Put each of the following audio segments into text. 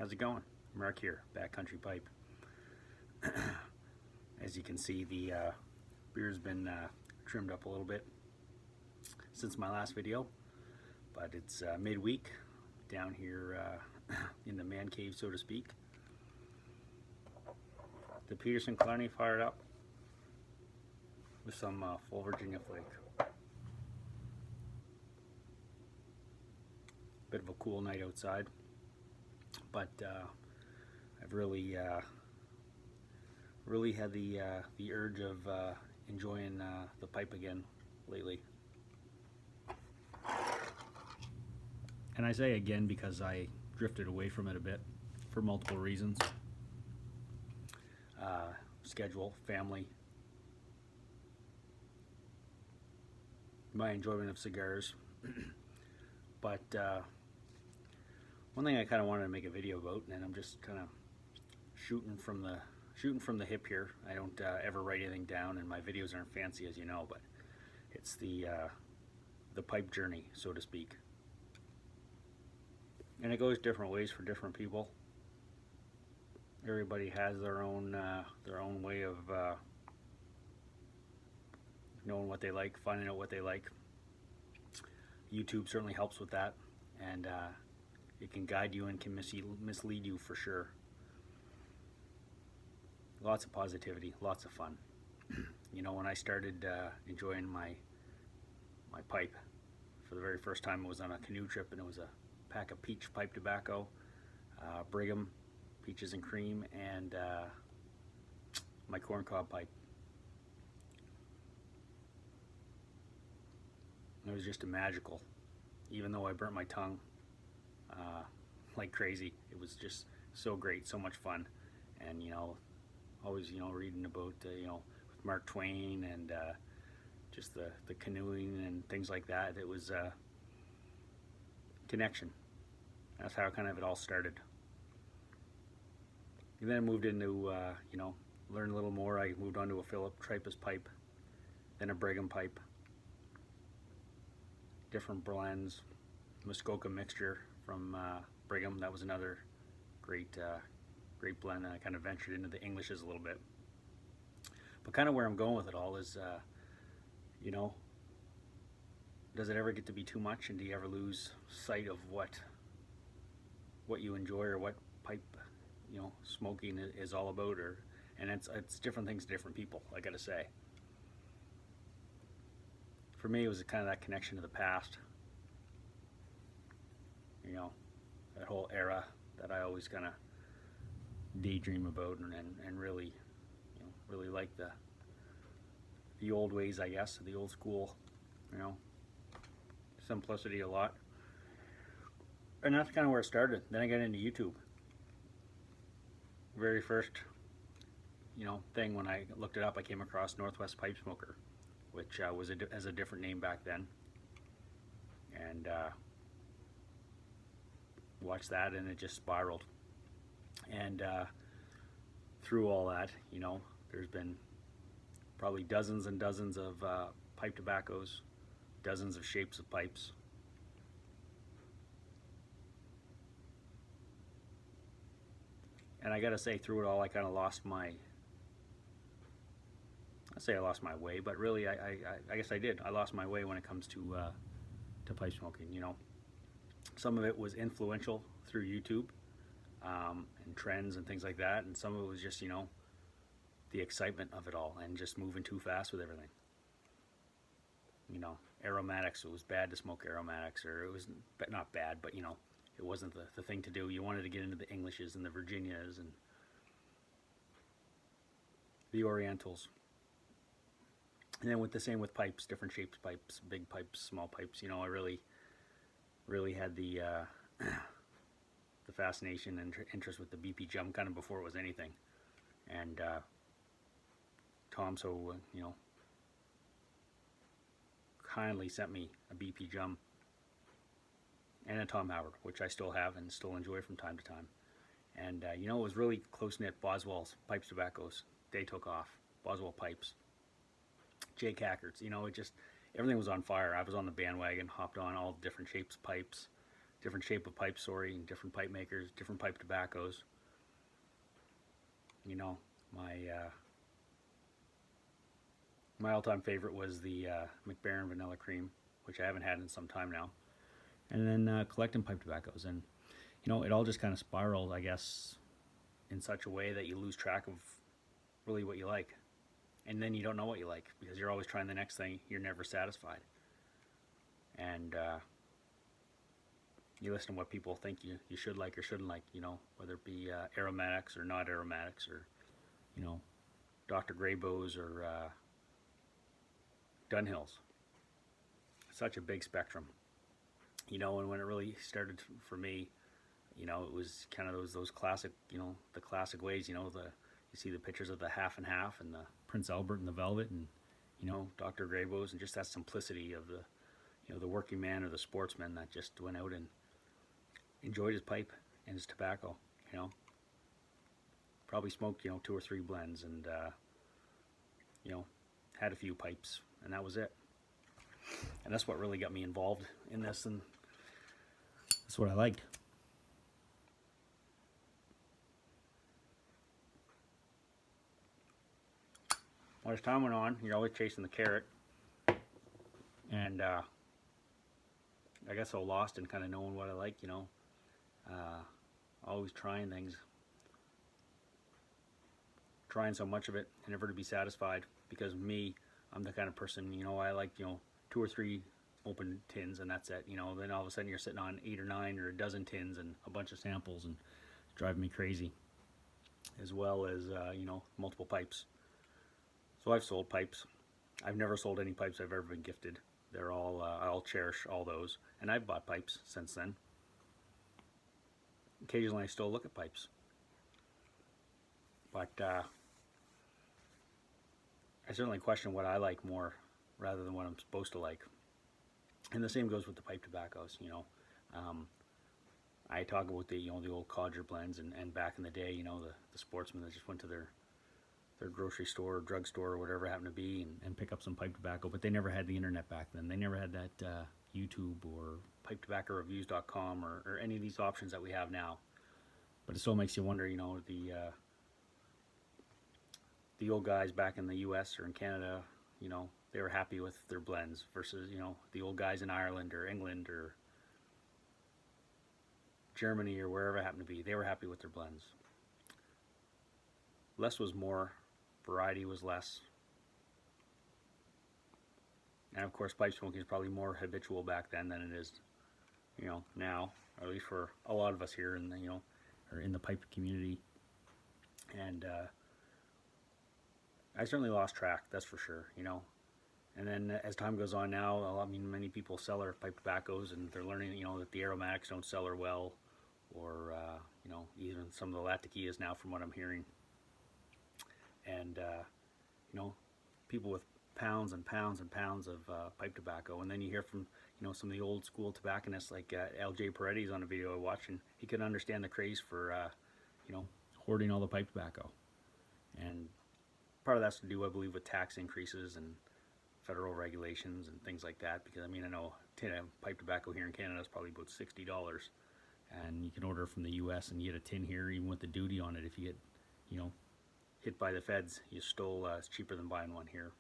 How's it going? Mark here, Backcountry Pipe. As you can see, the beer's been trimmed up a little bit since my last video, but it's midweek down here in the man cave, so to speak. The Peterson Clarny fired up with some full Virginia flake. Bit of a cool night outside, but I've really had the urge of enjoying the pipe again lately. And I say again because I drifted away from it a bit for multiple reasons. Schedule, family, my enjoyment of cigars. But one thing I kind of wanted to make a video about, and I'm just kind of shooting from the hip here. I don't ever write anything down, and my videos aren't fancy, as you know, but it's the pipe journey, so to speak. And it goes different ways for different people. Everybody has their own way of knowing what they like, finding out what they like. YouTube certainly helps with that, and it can guide you and can mislead you for sure. Lots of positivity, lots of fun. You know, when I started enjoying my pipe for the very first time, it was on a canoe trip, and it was a pack of peach pipe tobacco, Brigham, peaches and cream, and my corncob pipe. It was just a magical, even though I burnt my tongue like crazy. It was just so great, so much fun. And you know, always reading about with Mark Twain and just the canoeing and things like that. It was connection. That's how kind of it all started. And then I moved into learn a little more. I moved on to a Philip Trappist pipe, then a Brigham pipe, different blends, Muskoka mixture from Brigham. That was another great blend, and I kind of ventured into the Englishes a little bit. But kind of where I'm going with it all is, does it ever get to be too much, and do you ever lose sight of what you enjoy, or what pipe smoking is all about? And it's different things to different people, I gotta say. For me, it was kind of that connection to the past, that whole era that I always kind of daydream about, and really really like the old ways, I guess, the old school, simplicity a lot. And that's kind of where it started. Then I got into YouTube. Very first thing, when I looked it up, I came across Northwest Pipe Smoker, which was as a different name back then, and watched that, and it just spiraled. And through all that, there's been probably dozens and dozens of pipe tobaccos, dozens of shapes of pipes. And I gotta say, through it all, I kind of lost my, I lost my way, but really I guess I did. I lost my way when it comes to pipe smoking. Some of it was influential through YouTube, and trends and things like that, and some of it was just the excitement of it all, and just moving too fast with everything. Aromatics, it was bad to smoke aromatics, or it was not bad, but it wasn't the thing to do. You wanted to get into the Englishes and the Virginias and the Orientals. And then with the same with pipes, different shapes pipes, big pipes, small pipes. I really had the fascination and interest with the BP Jum kind of before it was anything. And Tom kindly sent me a BP Jum and a Tom Howard, which I still have and still enjoy from time to time. And it was really close-knit. Boswell's Pipes Tobaccos, they took off. Boswell Pipes, Jake Hackards, it just, everything was on fire. I was on the bandwagon, hopped on all different shapes, pipes, different shape of pipes, sorry, and different pipe makers, different pipe tobaccos. You know, my all-time favorite was the McBaron Vanilla Cream, which I haven't had in some time now. And then collecting pipe tobaccos, and you know, it all just kind of spiraled, I guess, in such a way that you lose track of really what you like, and then you don't know what you like because you're always trying the next thing. You're never satisfied, and you listen to what people think you should like or shouldn't like. You know, whether it be aromatics or not aromatics, or you know, Dr. Greybows or Dunhills. Such a big spectrum, you know. And when it really started for me, you know, it was kind of those classic, you know, the classic ways. You know, you see the pictures of the half and half and the Prince Albert and the Velvet, and you know, Dr. Greybows, and just that simplicity of the, you know, the working man or the sportsman that just went out and enjoyed his pipe and his tobacco. You know, probably smoked, you know, 2 or 3 blends, and you know, had a few pipes, and that was it. And that's what really got me involved in this, and that's what I liked. Well, as time went on, you're always chasing the carrot, and I got so lost in kind of knowing what I like, you know, always trying things, trying so much of it, and never to be satisfied. Because me, I'm the kind of person, you know, I like, you know, 2 or 3 open tins, and that's it. You know, then all of a sudden you're sitting on 8 or 9 or a dozen tins and a bunch of samples, and it's driving me crazy. As well as you know, multiple pipes. So I've sold pipes. I've never sold any pipes I've ever been gifted. They're all, I'll cherish all those. And I've bought pipes since then. Occasionally I still look at pipes. But I certainly question what I like more rather than what I'm supposed to like. And the same goes with the pipe tobaccos, you know. I talk about the, you know, the old codger blends, and back in the day, you know, the sportsmen that just went to their grocery store or drugstore or whatever it happened to be, and pick up some pipe tobacco. But they never had the internet back then. They never had that YouTube or pipetobaccoreviews.com or any of these options that we have now. But it still makes you wonder, you know, the old guys back in the US or in Canada, you know, they were happy with their blends versus, you know, the old guys in Ireland or England or Germany or wherever it happened to be. They were happy with their blends. Less was more, variety was less. And of course, pipe smoking is probably more habitual back then than it is, you know, now, or at least for a lot of us here in the, you know, or in the pipe community. And I certainly lost track, that's for sure, you know. And then as time goes on now, I mean, many people sell their pipe tobaccos, and they're learning, you know, that the aromatics don't sell her well, or you know, even some of the latakias now, from what I'm hearing. And you know, people with pounds and pounds and pounds of pipe tobacco, and then you hear from, you know, some of the old school tobacconists like L.J. Paredes on a video I watched, and he couldn't understand the craze for you know, hoarding all the pipe tobacco. And part of that's to do, I believe, with tax increases and federal regulations and things like that. Because I mean, I know a tin of pipe tobacco here in Canada is probably about $60, and you can order from the U.S. and you get a tin here, even with the duty on it. If you get, you know, hit by the feds, you stole, it's cheaper than buying one here.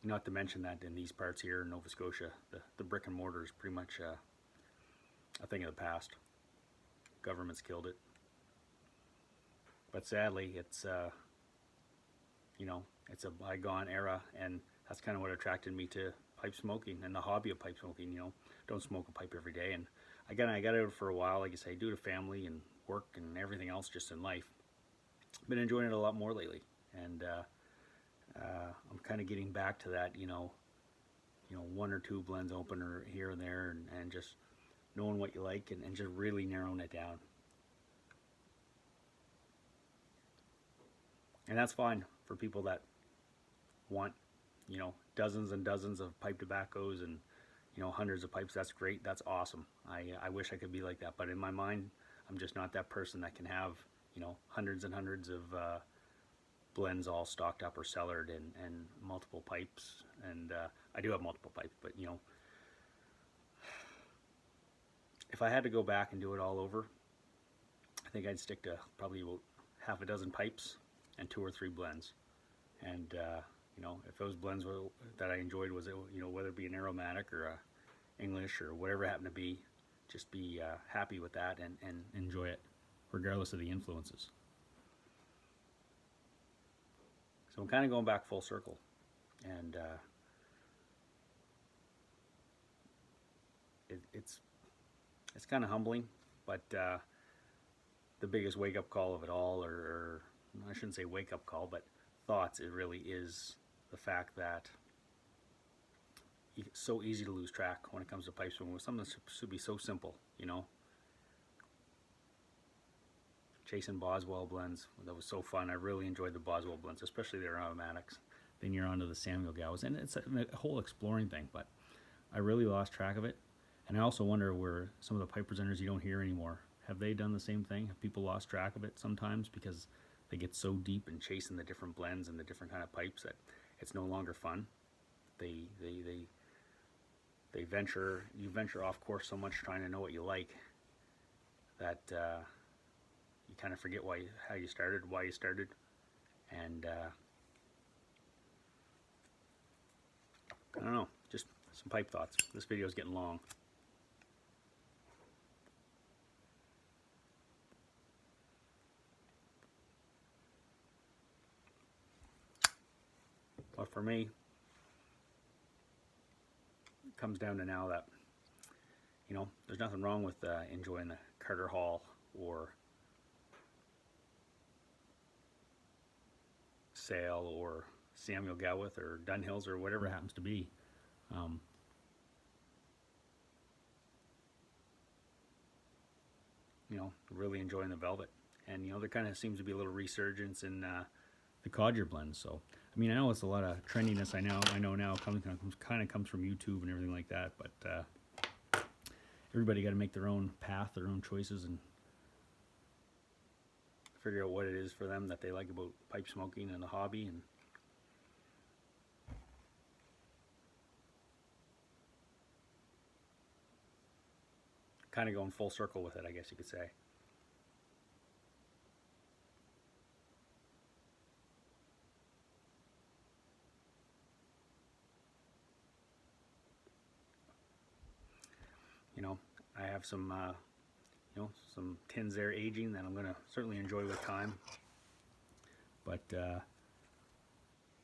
Not to mention that in these parts here in Nova Scotia, the brick and mortar is pretty much a thing of the past. Government's killed it. But sadly, it's you know, it's a bygone era, and that's kind of what attracted me to pipe smoking and the hobby of pipe smoking. You know, don't smoke a pipe every day, and again, I got out for a while. Like I say, due to family and work and everything else just in life. Been enjoying it a lot more lately, and I'm kind of getting back to that. You know, 1 or 2 blends open or here and there, and just knowing what you like, and just really narrowing it down. And that's fine for people that want, you know, dozens and dozens of pipe tobaccos and, you know, hundreds of pipes. That's great. That's awesome. I wish I could be like that. But in my mind, I'm just not that person that can have, you know, hundreds and hundreds of blends all stocked up or cellared, and multiple pipes. And I do have multiple pipes, but, you know, if I had to go back and do it all over, I think I'd stick to probably about half a dozen pipes and 2 or 3 blends. And you know, if those blends that I enjoyed was, you know, whether it be an aromatic or a English or whatever it happened to be, just be happy with that and enjoy it, regardless of the influences. So I'm kind of going back full circle, and it's kind of humbling, but the biggest wake-up call of it all, or I shouldn't say wake-up call, but thoughts, it really is the fact that it's so easy to lose track when it comes to pipe smoking with something that should be so simple, you know. Chasing Boswell blends, that was so fun. I really enjoyed the Boswell blends, especially their aromatics. Then you're onto the Samuel Gows, and it's a whole exploring thing, but I really lost track of it. And I also wonder where some of the pipe presenters you don't hear anymore, have they done the same thing? Have people lost track of it sometimes because they get so deep in chasing the different blends and the different kind of pipes that it's no longer fun? You venture off course so much trying to know what you like that you kind of forget how you started, why you started, and I don't know, just some pipe thoughts. This video is getting long. But for me, it comes down to now that, you know, there's nothing wrong with enjoying the Carter Hall or Sale or Samuel Gowith or Dunhills or whatever it happens to be. You know, really enjoying the Velvet. And, you know, there kind of seems to be a little resurgence in the Codger blends. So, I mean, I know it's a lot of trendiness. I know now kind of comes from YouTube and everything like that. But everybody got to make their own path, their own choices, and figure out what it is for them that they like about pipe smoking and the hobby. And kind of going full circle with it, I guess you could say. You know, I have some you know, some tins there aging that I'm going to certainly enjoy with time. But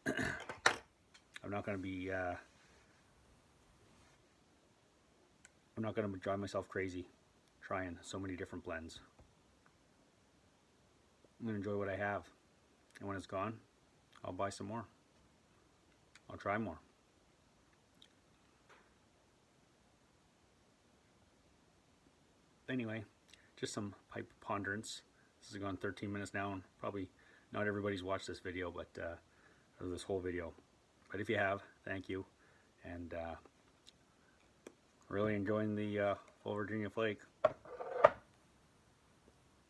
I'm not going to be I'm not going to drive myself crazy trying so many different blends. I'm going to enjoy what I have, and when it's gone, I'll buy some more. I'll try more. Anyway, just some pipe ponderance. This has gone 13 minutes now, and probably not everybody's watched this video, but or this whole video. But if you have, thank you, and really enjoying the Full Virginia Flake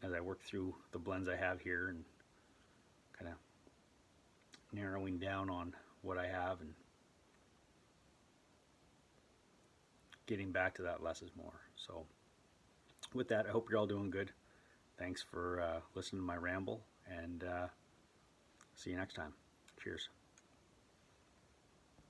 as I work through the blends I have here and kind of narrowing down on what I have and getting back to that less is more. So with that, I hope you're all doing good. Thanks for listening to my ramble, and see you next time. Cheers.